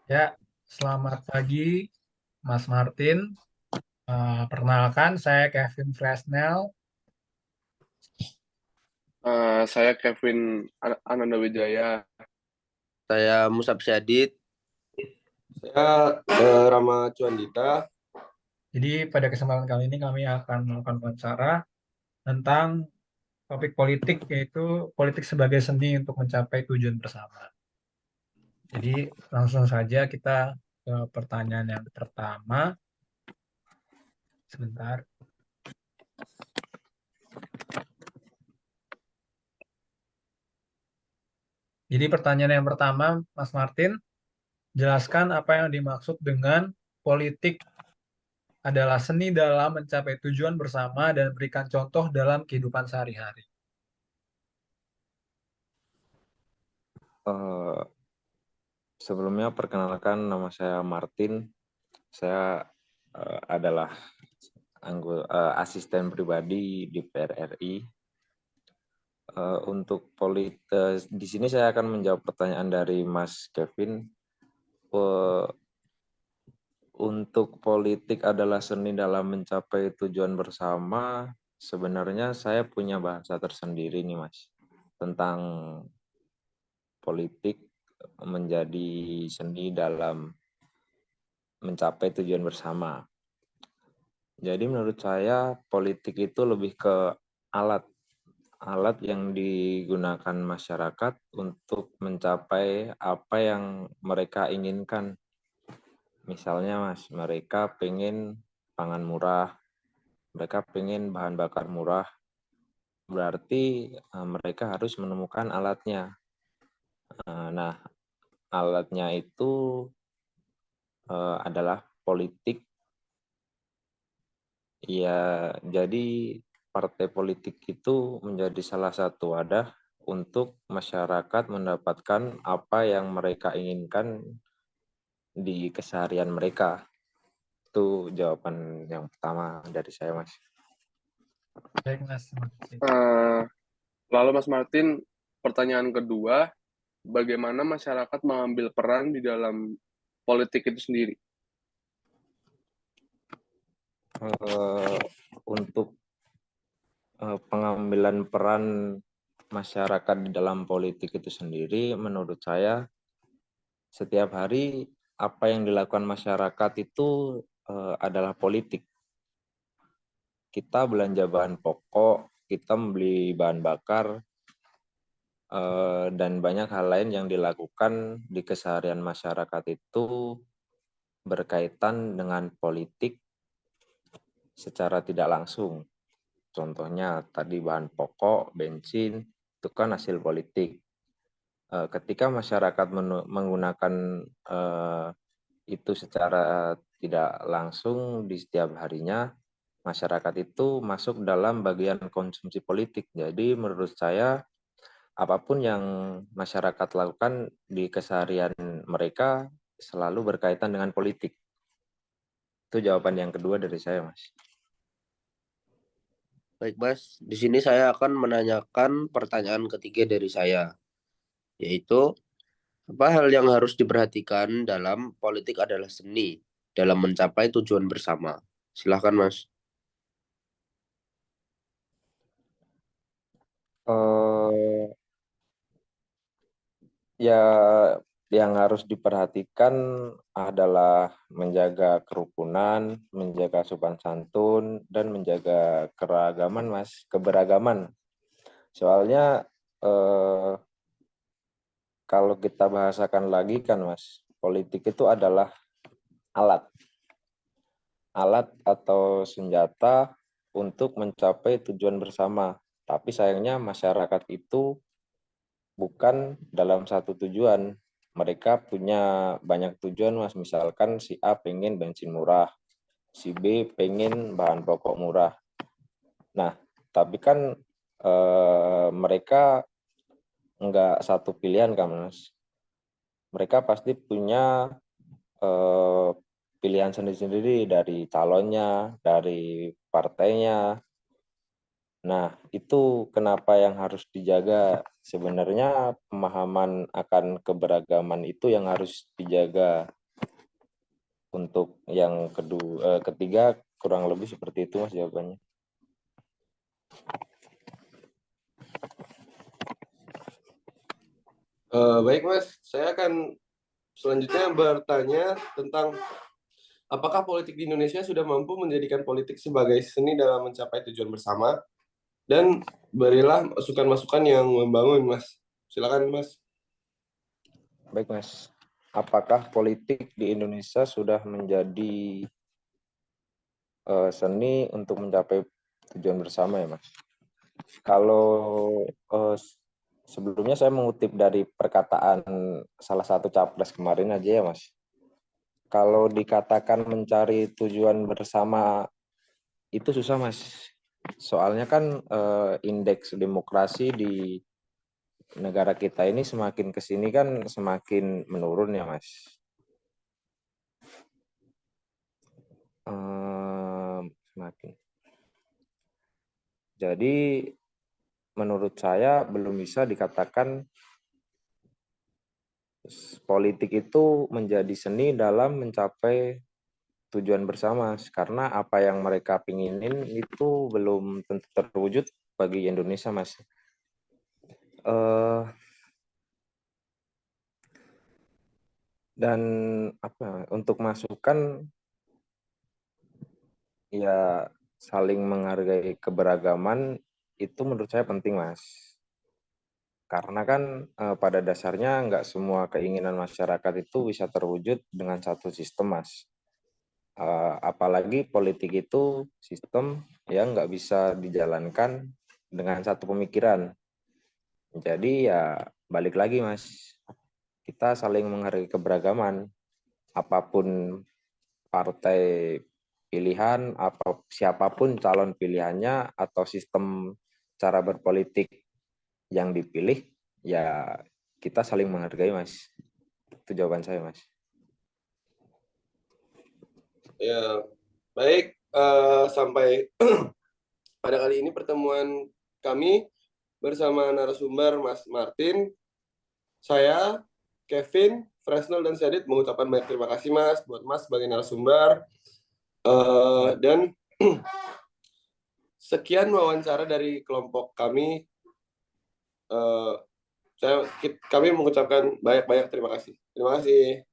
Ya, selamat pagi Mas Martin. Perkenalkan, saya Kevin Fresnel. Saya Kevin Ananda Wijaya. Saya Musab Syadid. Saya Rama Cuandita. Jadi pada kesempatan kali ini kami akan melakukan wawancara tentang topik politik, yaitu politik sebagai seni untuk mencapai tujuan bersama. Jadi langsung saja kita ke pertanyaan yang pertama. Sebentar. Jadi pertanyaan yang pertama, Mas Martin, jelaskan apa yang dimaksud dengan politik adalah seni dalam mencapai tujuan bersama dan berikan contoh dalam kehidupan sehari-hari. Eh, Sebelumnya perkenalkan nama saya Martin. Saya adalah asisten pribadi di DPR RI. Di sini saya akan menjawab pertanyaan dari Mas Kevin. Eh, untuk politik adalah seni dalam mencapai tujuan bersama. Sebenarnya saya punya bahasa tersendiri nih Mas tentang politik menjadi seni dalam mencapai tujuan bersama. Jadi menurut saya politik itu lebih ke alat alat yang digunakan masyarakat untuk mencapai apa yang mereka inginkan. Misalnya Mas, mereka pengen pangan murah, mereka pengen bahan bakar murah, berarti mereka harus menemukan alatnya. Nah, alatnya itu adalah politik. Ya, jadi partai politik itu menjadi salah satu wadah untuk masyarakat mendapatkan apa yang mereka inginkan di keseharian mereka. Itu jawaban yang pertama dari saya, Mas. Baik, Mas. Terima kasih. Eh, Lalu Mas Martin, pertanyaan kedua, bagaimana masyarakat mengambil peran di dalam politik itu sendiri? Eh, untuk pengambilan peran masyarakat di dalam politik itu sendiri, menurut saya setiap hari apa yang dilakukan masyarakat itu adalah politik. Kita belanja bahan pokok, kita membeli bahan bakar, dan banyak hal lain yang dilakukan di keseharian masyarakat itu berkaitan dengan politik secara tidak langsung. Contohnya tadi bahan pokok, bensin, itu kan hasil politik. Ketika masyarakat menggunakan itu secara tidak langsung di setiap harinya, masyarakat itu masuk dalam bagian konsumsi politik. Jadi menurut saya apapun yang masyarakat lakukan di keseharian mereka selalu berkaitan dengan politik. Itu jawaban yang kedua dari saya, Mas. Baik, Mas. Di sini saya akan menanyakan pertanyaan ketiga dari saya, yaitu apa hal yang harus diperhatikan dalam politik adalah seni dalam mencapai tujuan bersama. Silahkan, Mas. Eh, Ya, yang harus diperhatikan adalah menjaga kerukunan, menjaga sopan santun, dan menjaga keragaman, Mas, keberagaman. Soalnya eh, kalau kita bahasakan lagi kan, Mas, politik itu adalah alat, alat atau senjata untuk mencapai tujuan bersama. Tapi sayangnya masyarakat itu bukan dalam satu tujuan. Mereka punya banyak tujuan, Mas. Misalkan si A pengen bensin murah, si B pengen bahan pokok murah. Nah, tapi kan mereka nggak satu pilihan kan, Mas. Mereka pasti punya eh, pilihan sendiri-sendiri dari calonnya, dari partainya. Nah, itu kenapa yang harus dijaga. Sebenarnya pemahaman akan keberagaman itu yang harus dijaga. Untuk yang ketiga kurang lebih seperti itu Mas jawabannya. Baik Mas, saya akan selanjutnya bertanya tentang apakah politik di Indonesia sudah mampu menjadikan politik sebagai seni dalam mencapai tujuan bersama, dan berilah masukan-masukan yang membangun Mas. Silakan Mas. Baik Mas, apakah politik di Indonesia sudah menjadi seni untuk mencapai tujuan bersama ya Mas? Kalau sebelumnya saya mengutip dari perkataan salah satu capres kemarin aja ya Mas. Kalau dikatakan mencari tujuan bersama itu susah Mas. Soalnya kan indeks demokrasi di negara kita ini semakin kesini kan semakin menurun ya Mas. Semakin. Jadi menurut saya belum bisa dikatakan politik itu menjadi seni dalam mencapai tujuan bersama, karena apa yang mereka pinginin itu belum tentu terwujud bagi Indonesia Mas. Dan untuk masukan ya saling menghargai keberagaman itu menurut saya penting Mas. Karena kan pada dasarnya nggak semua keinginan masyarakat itu bisa terwujud dengan satu sistem Mas. Apalagi politik itu sistem yang nggak bisa dijalankan dengan satu pemikiran. Jadi ya balik lagi Mas, kita saling menghargai keberagaman. Apapun partai pilihan, siapapun calon pilihannya atau sistem cara berpolitik yang dipilih, ya kita saling menghargai Mas. Itu jawaban saya Mas. Ya, baik. Sampai pada kali ini pertemuan kami bersama narasumber Mas Martin, saya, Kevin, Fresnel, dan Syadit mengucapkan banyak terima kasih Mas buat Mas sebagai narasumber. Dan sekian wawancara dari kelompok kami. Kami mengucapkan banyak-banyak terima kasih. Terima kasih.